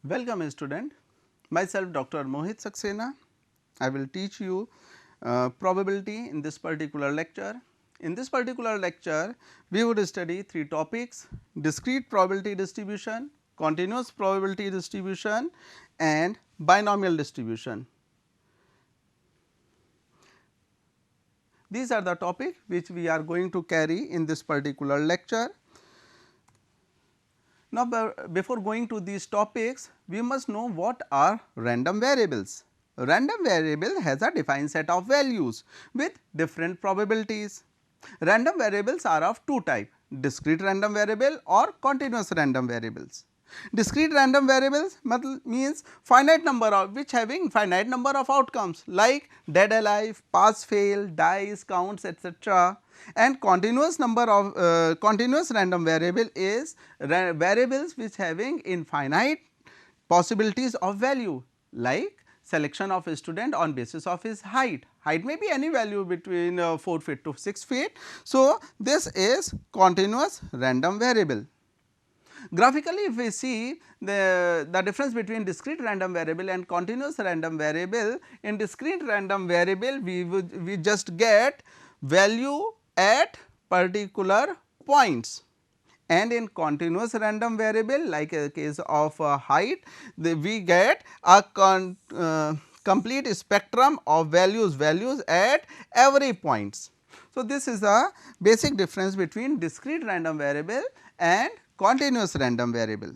Welcome student, myself Dr. Mohit Saxena. I will teach you probability in this particular lecture. In this particular lecture, we would study three topics: discrete probability distribution, continuous probability distribution and binomial distribution. These are the topics which we are going to carry in this particular lecture. Now, before going to these topics, we must know what are random variables. Random variable has a defined set of values with different probabilities. Random variables are of two types: discrete random variable or continuous random variables. Discrete random variables means finite number of which having finite number of outcomes like dead alive, pass fail, dice, counts, etc. And continuous random variable is variables which having infinite possibilities of value like selection of a student on basis of his height. Height may be any value between 4 feet to 6 feet. So, this is continuous random variable. Graphically, if we see the difference between discrete random variable and continuous random variable, in discrete random variable we just get value at particular points, and in continuous random variable like a case of height, we get a complete spectrum of values at every points. So, this is the basic difference between discrete random variable and continuous random variable.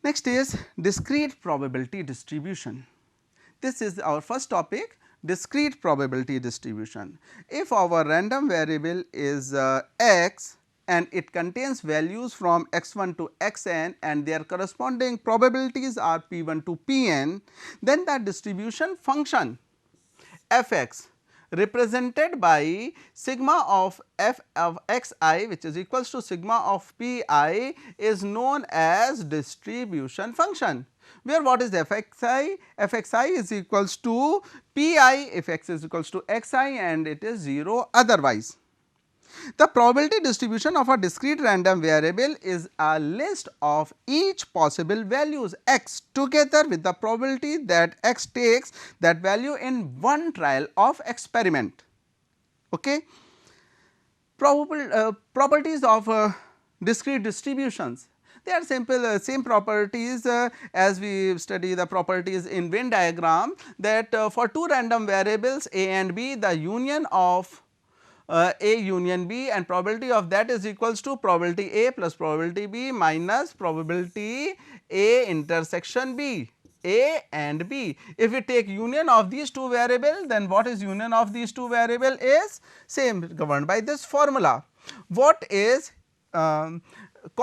Next is discrete probability distribution. This is our first topic, discrete probability distribution. If our random variable is x and it contains values from x1 to xn and their corresponding probabilities are p1 to pn, then the distribution function fx represented by sigma of f of xi, which is equals to sigma of pi, is known as distribution function, where what is fxi? Fxi is equals to pi if x is equals to xi and it is 0 otherwise. The probability distribution of a discrete random variable is a list of each possible values x together with the probability that x takes that value in one trial of experiment. Okay. Properties of discrete distributions. They are simple same properties as we study the properties in Venn diagram, that for two random variables a and b, the union of A union B and probability of that is equals to probability A plus probability B minus probability A intersection B, A and B. If we take union of these two variables, then what is union of these two variables is same, governed by this formula. What is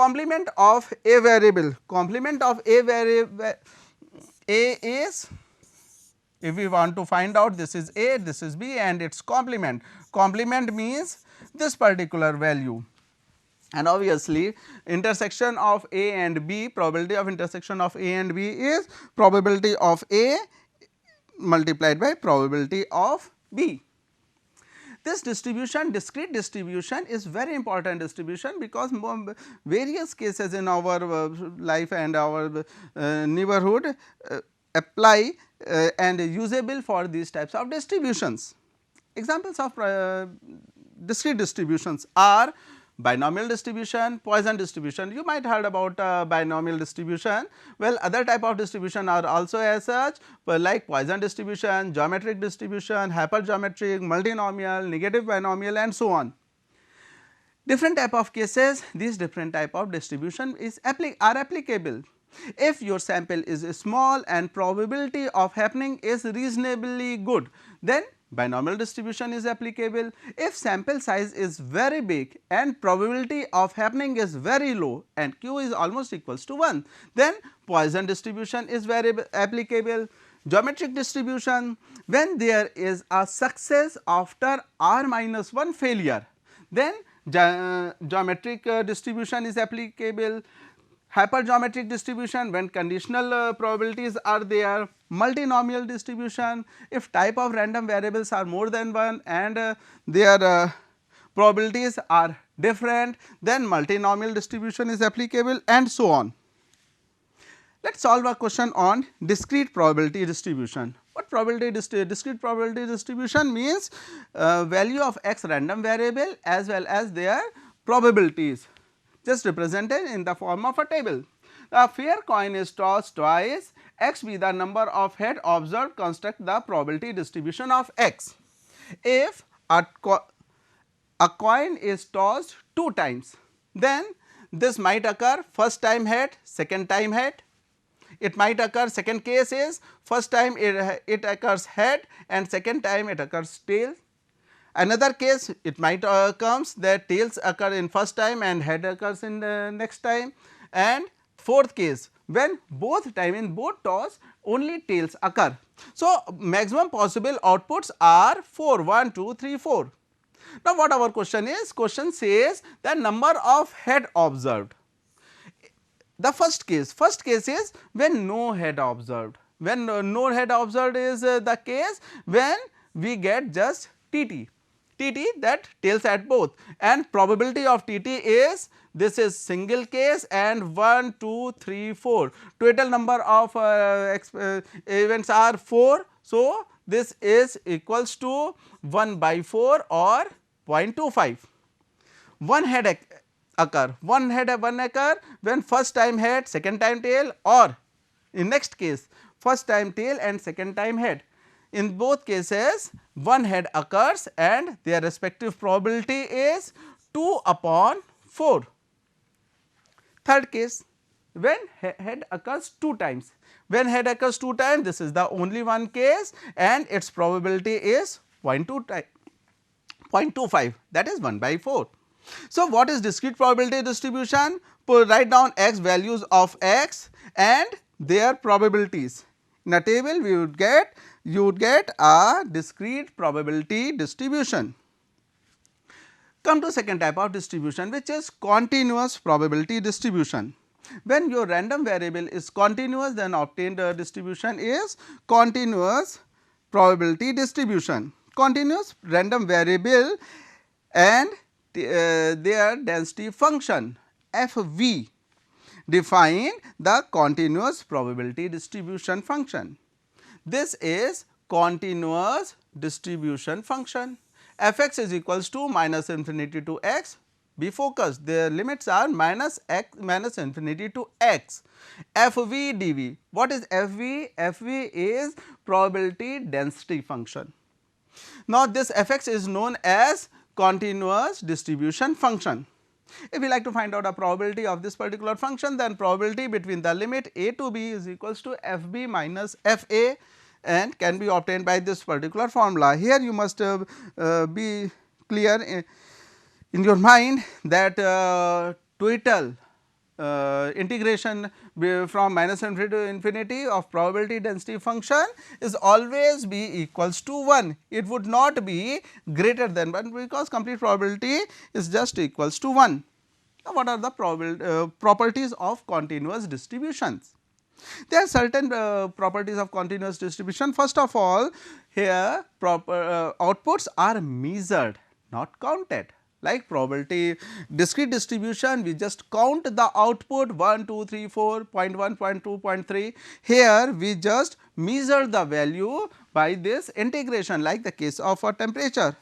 complement of A variable? Complement of A variable A is, if we want to find out, this is A, this is B and its complement. Complement means this particular value, and obviously intersection of A and B, probability of intersection of A and B is probability of A multiplied by probability of B. This distribution, discrete distribution, is very important distribution because various cases in our life and our neighborhood apply and usable for these types of distributions. Examples of discrete distributions are binomial distribution, Poisson distribution. You might heard about binomial distribution. Well, other type of distribution are also as such, like Poisson distribution, geometric distribution, hypergeometric, multinomial, negative binomial and so on. Different type of cases, these different type of distribution are applicable. If your sample is small and probability of happening is reasonably good, then binomial distribution is applicable. If sample size is very big and probability of happening is very low and q is almost equals to 1, then Poisson distribution is very applicable. Geometric distribution, when there is a success after r minus 1 failure, then geometric distribution is applicable. Hypergeometric distribution, when conditional probabilities are there. Multinomial distribution, if type of random variables are more than one and their probabilities are different, then multinomial distribution is applicable and so on. Let us solve a question on discrete probability distribution. What discrete probability distribution means? Value of x random variable as well as their probabilities, just represented in the form of a table. A fair coin is tossed twice, x be the number of head observed, construct the probability distribution of x. If a coin is tossed 2 times, then this might occur first time head, second time head. It might occur, second case is first time it occurs head and second time it occurs tail. Another case it might comes that tails occur in first time and head occurs in the next time, and fourth case when both time in both toss only tails occur. So, maximum possible outputs are 4, 1, 2, 3, 4. Now, what our question is? Question says the number of head observed. The first case is when no head observed. When no head observed is the case when we get just TT that tails at both, and probability of TT is, this is single case and 1, 2, 3, 4. Total number of events are 4. So, this is equals to 1 by 4 or 0.25. One head occur when first time head, second time tail, or in next case first time tail and second time head. In both cases one head occurs and their respective probability is 2 upon 4. Third case, when head occurs 2 times. When head occurs 2 times, this is the only one case and its probability is 0.25, that is 1 by 4. So, what is discrete probability distribution? Write down x values of x and their probabilities. In a table you would get a discrete probability distribution. Come to second type of distribution, which is continuous probability distribution. When your random variable is continuous, then obtained distribution is continuous probability distribution. Continuous random variable and their density function Fv define the continuous probability distribution function. This is continuous distribution function. Fx is equals to minus infinity to x. Be focused, the limits are minus infinity to x. Fv dv. What is Fv? Fv is probability density function. Now, this Fx is known as continuous distribution function. If we like to find out a probability of this particular function, then probability between the limit a to b is equals to Fb minus Fa and can be obtained by this particular formula. Here you must be clear in your mind that total integration from minus infinity to infinity of probability density function is always be equals to 1. It would not be greater than 1 because complete probability is just equals to 1. Now, what are the properties of continuous distributions? There are certain properties of continuous distribution. First of all, here outputs are measured, not counted. Like probability discrete distribution, we just count the output 1, 2, 3, 4, 0.1, 0.2, 0.3. Here we just measure the value by this integration, like the case of a temperature,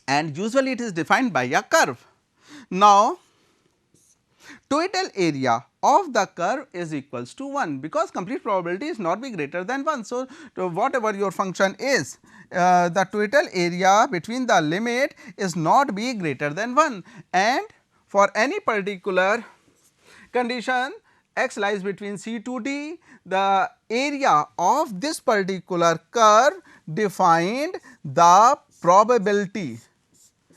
and usually it is defined by a curve. Now, total area of the curve is equals to 1 because complete probability is not be greater than 1. So, whatever your function is, the total area between the limit is not be greater than 1, and for any particular condition x lies between c to d, the area of this particular curve defined the probability.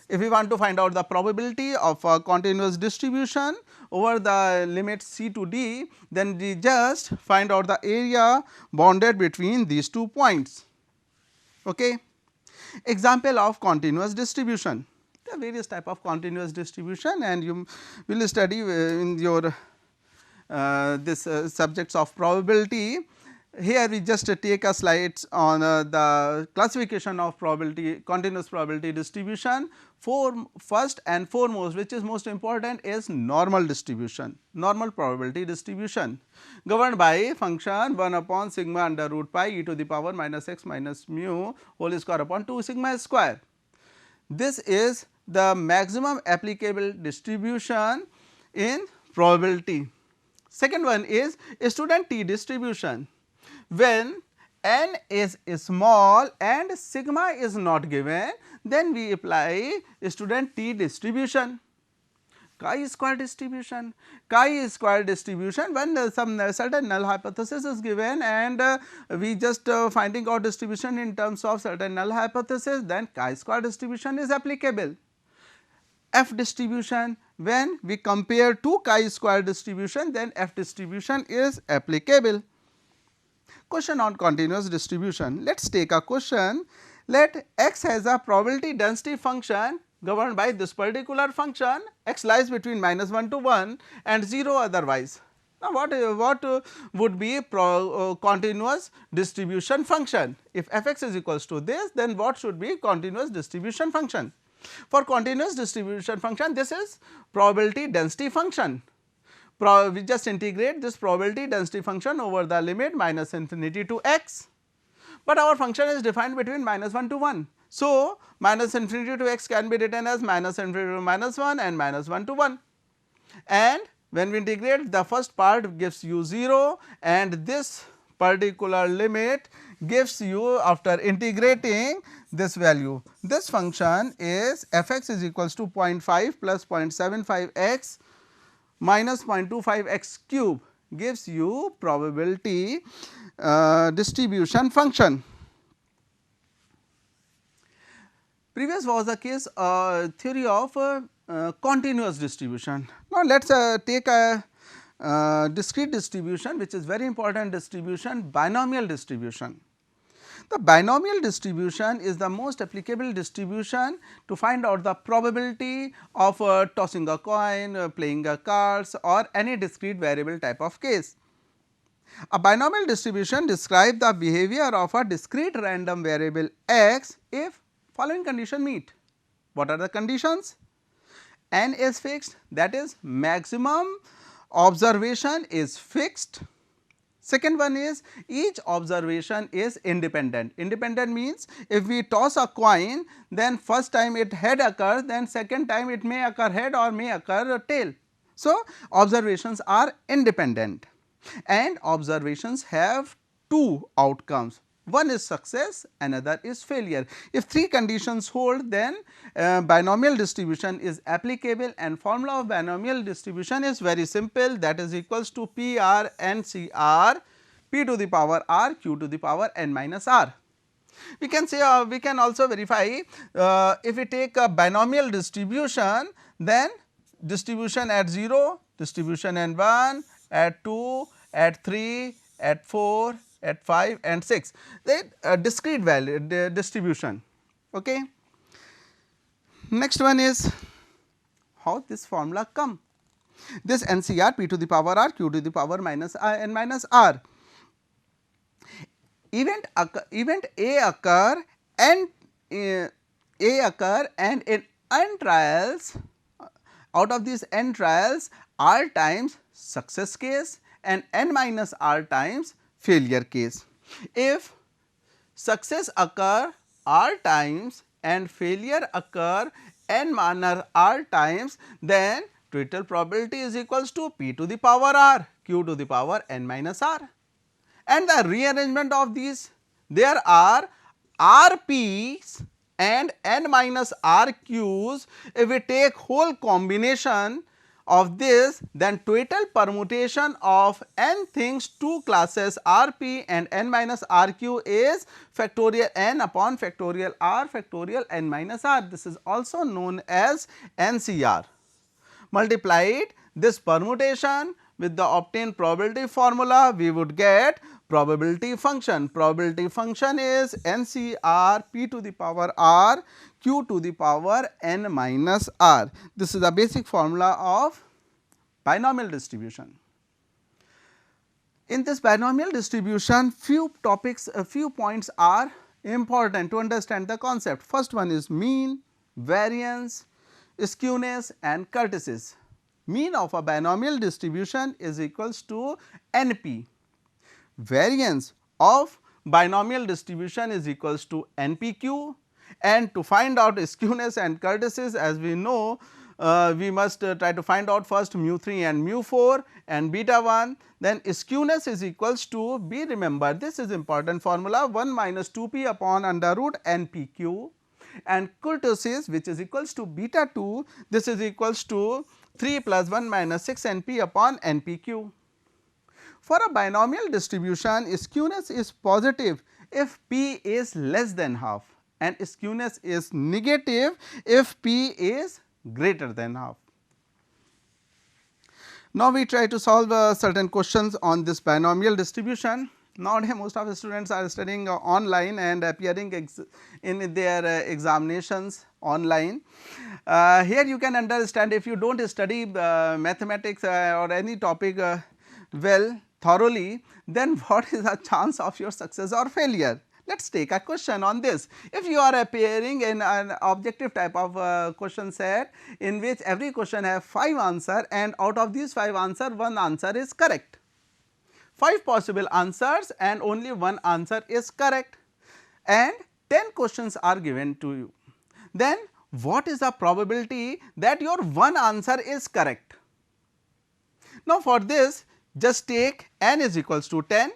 If we want to find out the probability of a continuous distribution over the limit c to d, then we just find out the area bounded between these 2 points. Okay. Example of continuous distribution. There are various type of continuous distribution and you will study in your subjects of probability. here we just take a slide on the classification of probability, continuous probability distribution. First and foremost, which is most important, is normal distribution, normal probability distribution, governed by function 1 upon sigma under root pi e to the power minus x minus mu whole square upon 2 sigma square. This is the maximum applicable distribution in probability. Second one is student t distribution. When n is small and sigma is not given, then we apply student t distribution. Chi-square distribution. Chi-square distribution, when some certain null hypothesis is given and we just finding out distribution in terms of certain null hypothesis, then chi-square distribution is applicable. F distribution, when we compare two chi-square distribution, then F distribution is applicable. Question on continuous distribution. Let us take a question. Let x has a probability density function governed by this particular function, x lies between minus 1 to 1 and 0 otherwise. Now, what would be continuous distribution function? If f x is equals to this, then what should be continuous distribution function? For continuous distribution function, this is probability density function. We just integrate this probability density function over the limit minus infinity to x, but our function is defined between minus 1 to 1. So, minus infinity to x can be written as minus infinity to minus 1 and minus 1 to 1, and when we integrate, the first part gives you 0 and this particular limit gives you, after integrating, this value. This function is f x is equals to 0.5 plus 0.75 x minus 0.25 x cube, gives you probability distribution function. Previous was the case theory of continuous distribution. Now, let us take a discrete distribution, which is very important distribution, binomial distribution. The binomial distribution is the most applicable distribution to find out the probability of tossing a coin, playing a cards, or any discrete variable type of case. A binomial distribution describes the behavior of a discrete random variable x if following condition meet. What are the conditions? N is fixed, that is maximum observation is fixed. Second one is each observation is independent. Independent means if we toss a coin, then first time it head occurs, then second time it may occur head or may occur tail. So, observations are independent and observations have two outcomes. One is success, another is failure. If three conditions hold, then binomial distribution is applicable, and formula of binomial distribution is very simple, that is equals to P r n C r p to the power r q to the power n minus r. We can say we can also verify if we take a binomial distribution, then distribution at 0, distribution at 1, at 2, at 3, at 4, at 5 and 6, the discrete value distribution. Okay. Next one is how this formula come. This NCR p to the power r q to the power minus n minus r. Event A occur and in n trials, out of these n trials, r times success case and n minus r times failure case. If success occur r times and failure occur n minus r times, then total probability is equals to p to the power r q to the power n minus r. And the rearrangement of these, there are r p's and n minus r q's. If we take whole combination of this, then total permutation of n things, two classes r p and n minus r q is factorial n upon factorial r factorial n minus r. This is also known as NCR. Multiplied this permutation with the obtained probability formula, we would get probability function. Probability function is NCR p to the power r q to the power n minus r. This is the basic formula of binomial distribution. In this binomial distribution, few topics, a few points are important to understand the concept. First one is mean, variance, skewness and kurtosis. Mean of a binomial distribution is equals to NP. Variance of binomial distribution is equals to NPQ, and to find out skewness and kurtosis, as we know, we must try to find out first mu 3 and mu 4 and beta 1, then skewness is equals to, be remember this is important formula, 1 minus 2p upon under root NPQ, and kurtosis which is equals to beta 2, this is equals to 3 plus 1 minus 6 NP upon NPQ. For a binomial distribution, skewness is positive if p is less than half and skewness is negative if p is greater than half. Now, we try to solve certain questions on this binomial distribution. Nowadays, most of the students are studying online and appearing in their examinations online. Here you can understand, if you do not study mathematics or any topic well thoroughly, then what is the chance of your success or failure? Let us take a question on this. If you are appearing in an objective type of question set in which every question has 5 answers and out of these 5 answers, 1 answer is correct. 5 possible answers and only 1 answer is correct, and 10 questions are given to you. Then what is the probability that your 1 answer is correct? Now, for this, just take n is equals to 10,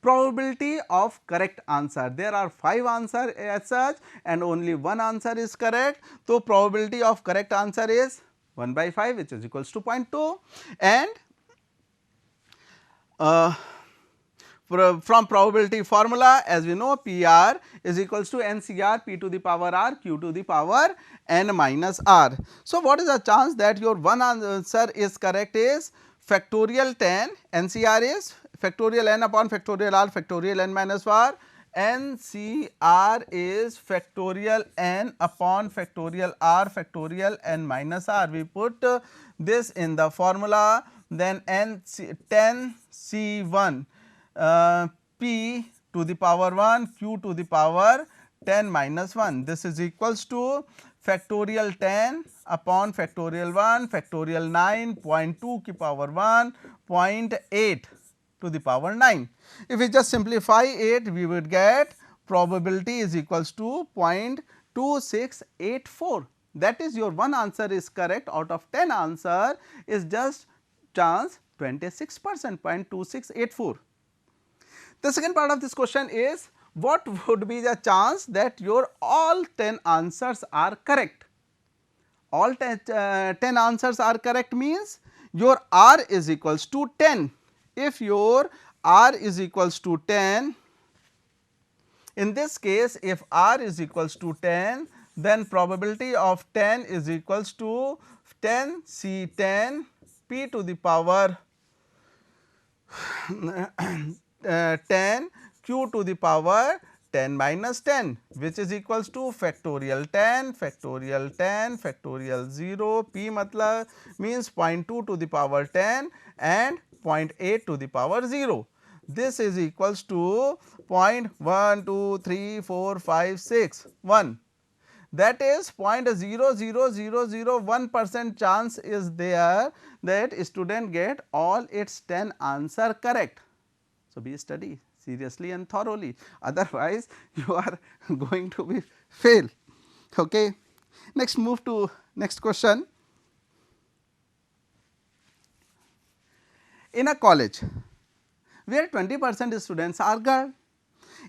probability of correct answer. There are 5 answers as such and only 1 answer is correct. So, probability of correct answer is 1 by 5, which is equals to 0.2, and from probability formula, as we know, PR is equals to NCR P to the power R Q to the power n minus R. So, what is the chance that your 1 answer is correct is factorial 10, NCR is factorial n upon factorial R factorial n minus R, NCR is factorial n upon factorial R factorial n minus R. We put this in the formula, then n 10 C1 P to the power 1 Q to the power 10 minus 1. This is equals to factorial 10 upon factorial 1 factorial 9 0.2 ki power 1 0.8 to the power 9. If we just simplify it, we would get probability is equals to 0.2684. That is, your 1 answer is correct out of 10 answer is just chance 26%, 0.2684. The second part of this question is, what would be the chance that your all 10 answers are correct? All 10 answers are correct means your R is equals to 10. If your R is equals to 10, in this case if R is equals to 10, then probability of 10 is equals to 10 C10 P to the power 10 Q to the power 10 minus 10, which is equals to factorial 10 factorial 10 factorial 0, P matlab means 0.2 to the power 10 and 0.8 to the power 0. This is equals to 0.1 2 3 4 5 6 1. That is 0.00001% chance is there that student get all its 10 answer correct. So, be study seriously and thoroughly, otherwise you are going to be fail. Okay. Next, move to next question. In a college where 20% students are girl,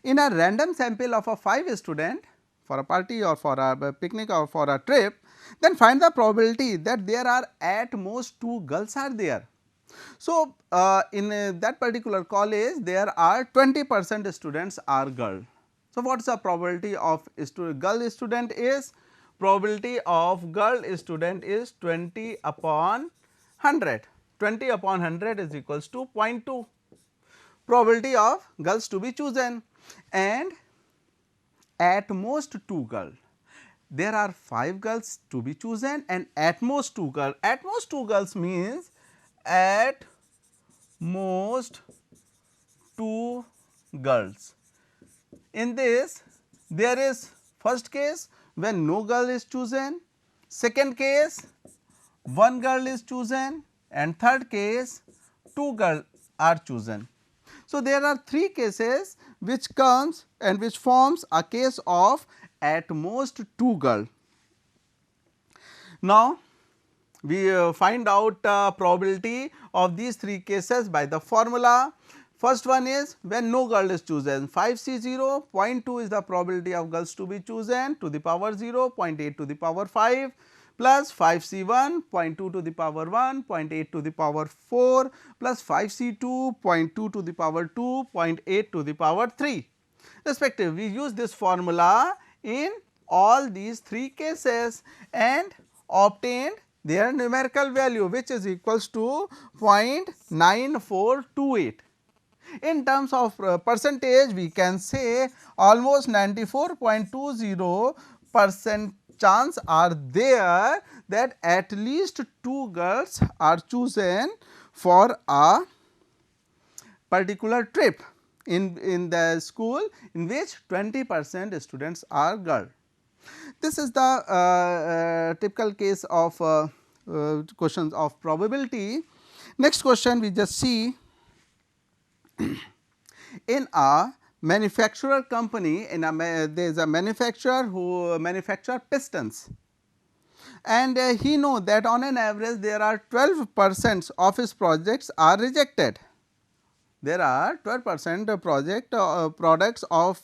in a random sample of a 5 student for a party or for a picnic or for a trip, then find the probability that there are at most 2 girls are there. So, in that particular college there are 20% students are girl. So, what is the probability of girl student is? Probability of girl student is 20 upon 100. 20 upon 100 is equals to 0.2. Probability of girls to be chosen, and at most 2 girls. There are 5 girls to be chosen and at most 2 girls. At most 2 girls means at most 2 girls. In this there is first case when no girl is chosen, second case one girl is chosen, and third case 2 girls are chosen. So, there are 3 cases which comes and which forms a case of at most 2 girl. Now, we find out probability of these 3 cases by the formula. First one is when no girl is chosen, 5C0, 0.2 is the probability of girls to be chosen to the power 0, 0.8 to the power 5 plus 5C1, 0.2 to the power 1, 0.8 to the power 4 plus 5C2, 0.2 to the power 2, 0.8 to the power 3 respective. We use this formula in all these 3 cases and obtained their numerical value, which is equals to 0.9428. In terms of percentage, we can say almost 94.20% chance are there that at least 2 girls are chosen for a particular trip in the school in which 20% students are girl. This is the typical case of questions of probability. Next question we just see in a manufacturer company, there is a manufacturer who manufacture pistons, and he know that on an average there are 12% of his projects are rejected. There are 12% products of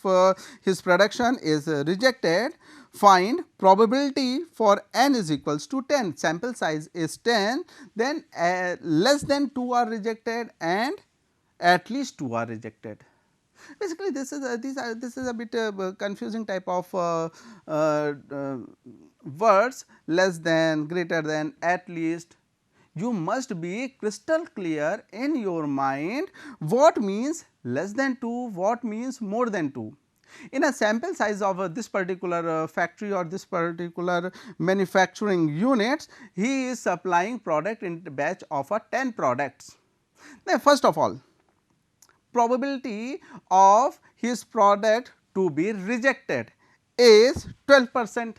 his production is rejected. Find probability for n is equals to 10, sample size is 10, then less than 2 are rejected and at least 2 are rejected. Basically, this is a bit confusing type of words, less than, greater than, at least. You must be crystal clear in your mind what means less than 2, what means more than 2. In a sample size of this particular factory or this particular manufacturing units, he is supplying product in batch of 10 products. Now, first of all, probability of his product to be rejected is 12%.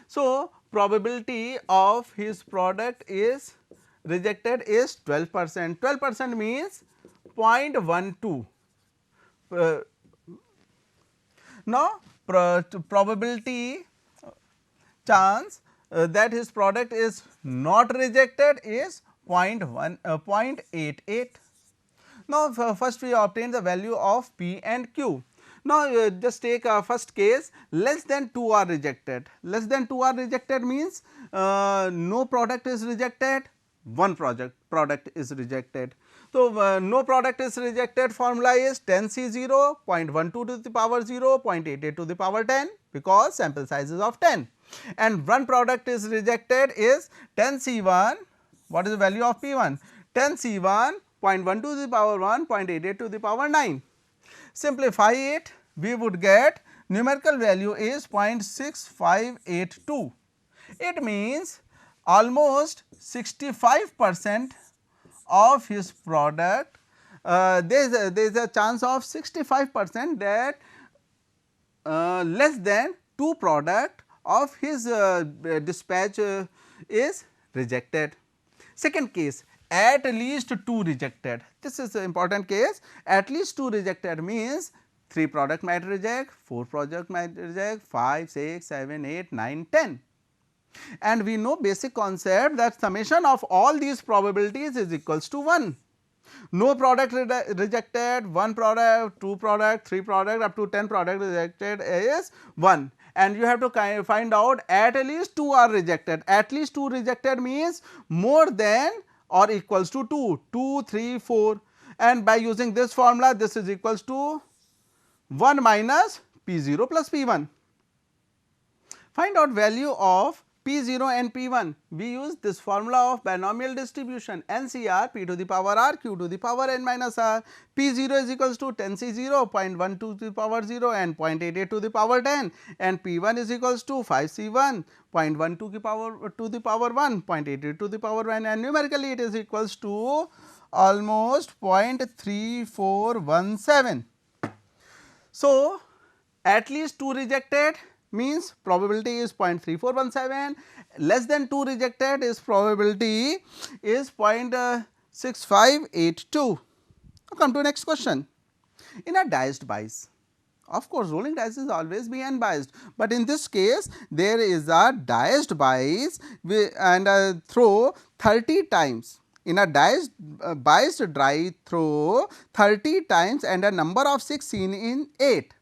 So, probability of his product is rejected is 12%. 12% means 0.12. Now, probability chance that his product is not rejected is 0.88. Now, first we obtain the value of P and Q. Now, just take first case, less than 2 are rejected. Less than 2 are rejected means no product is rejected, one product is rejected. So, no product is rejected formula is 10C0, 0.12 to the power 0, 0.88 to the power 10, because sample size is of 10, and one product is rejected is 10C1. What is the value of P1? 10C1, 0.12 to the power 1, 0.88 to the power 9. Simplify it, we would get numerical value is 0.6582. It means almost 65% of his product, there is a chance of 65% that less than 2 product of his dispatch is rejected. Second case, at least 2 rejected. This is an important case. At least 2 rejected means 3 product might reject, 4 product might reject, 5, 6, 7, 8, 9, 10. And we know basic concept that summation of all these probabilities is equals to 1. No product rejected, 1 product, 2 product, 3 product, up to 10 product rejected is 1. And you have to find out at least 2 are rejected. At least 2 rejected means more than or equals to 2, 2, 3, 4, and by using this formula, this is equals to 1 minus P0 plus P1. Find out value of P0 and P1. We use this formula of binomial distribution NCR, P to the power R, Q to the power n minus R. P0 is equals to 10C0, 0.12 to the power 0 and 0.88 to the power 10, and P1 is equals to 5C1, 0.12 to the power 1, 0.88 to the power 1, and numerically it is equals to almost 0.3417. So, at least 2 rejected means probability is 0.3417, less than 2 rejected is probability is 0.6582. Now, come to next question. In a diced bias, of course, rolling dice is always be unbiased, but in this case there is a diced bias and throw 30 times. In a diced biased die throw 30 times and a number of 6 seen in 8.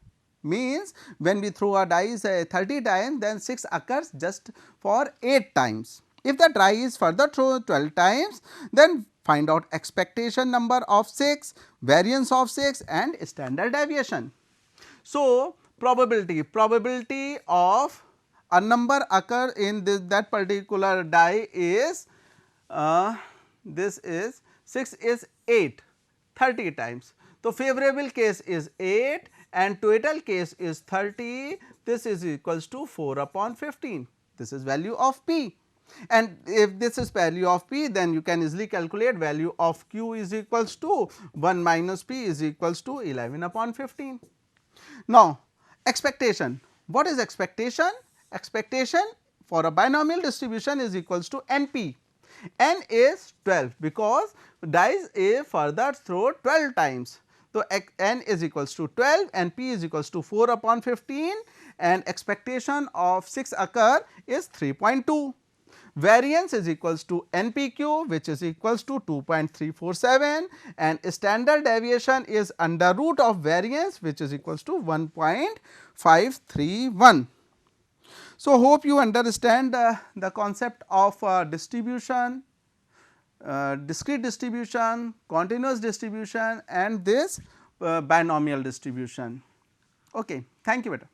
Means when we throw a dice 30 times, then 6 occurs just for 8 times. If the die is further thrown 12 times, then find out expectation number of 6, variance of 6 and standard deviation. So, probability of a number occur in that particular die is this is 6 is 8 30 times. So, favorable case is 8 and total case is 30, this is equals to 4 upon 15, this is value of p. And if this is value of p, then you can easily calculate value of q is equals to 1 minus p is equals to 11 upon 15. Now, expectation. What is expectation? Expectation for a binomial distribution is equals to NP. N is 12 because dice is further throw 12 times. So, N is equals to 12 and P is equals to 4 upon 15 and expectation of 6 occur is 3.2. Variance is equals to NPQ, which is equals to 2.347 and standard deviation is under root of variance, which is equals to 1.531. So, hope you understand the concept of distribution, discrete distribution, continuous distribution and this binomial distribution. Okay. Thank you, beta.